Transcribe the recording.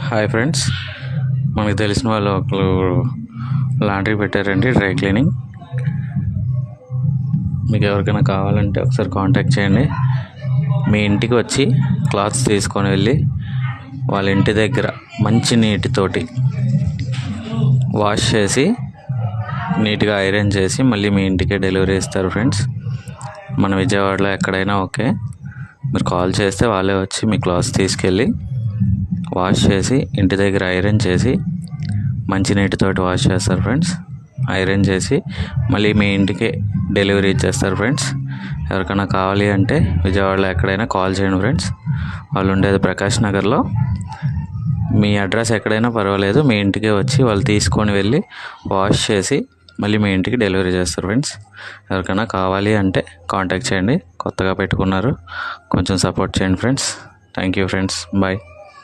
Hi friends, మనకు తెలిసిన వాళ్ళు ఒకరు లాండ్రీ పెట్టారండి, డ్రై క్లీనింగ్. మీకు ఎవరికైనా కావాలంటే ఒకసారి కాంటాక్ట్ చేయండి. మీ ఇంటికి వచ్చి క్లాత్స్ తీసుకొని వెళ్ళి వాళ్ళ ఇంటి దగ్గర మంచి నీటితోటి వాష్ చేసి నీట్గా ఐరన్ చేసి మళ్ళీ మీ ఇంటికే డెలివరీ ఇస్తారు ఫ్రెండ్స్. మన విజయవాడలో ఎక్కడైనా ఓకే, మీరు కాల్ చేస్తే వాళ్ళే వచ్చి మీ క్లాత్స్ తీసుకెళ్ళి వాష్ చేసి ఇంటి దగ్గర ఐరన్ చేసి మంచి నీటితోటి వాష్ చేస్తారు ఫ్రెండ్స్. ఐరన్ చేసి మళ్ళీ మీ ఇంటికి డెలివరీ ఇచ్చేస్తారు ఫ్రెండ్స్. ఎవరికైనా కావాలి అంటే విజయవాడలో ఎక్కడైనా కాల్ చేయండి ఫ్రెండ్స్. వాళ్ళు ఉండేది ప్రకాష్ నగర్లో. మీ అడ్రస్ ఎక్కడైనా పర్వాలేదు, మీ ఇంటికే వచ్చి వాళ్ళు తీసుకొని వెళ్ళి వాష్ చేసి మళ్ళీ మీ ఇంటికి డెలివరీ చేస్తారు ఫ్రెండ్స్. ఎవరికైనా కావాలి అంటే కాంటాక్ట్ చేయండి. కొత్తగా పెట్టుకున్నారు, కొంచెం సపోర్ట్ చేయండి friends. Thank you friends, bye.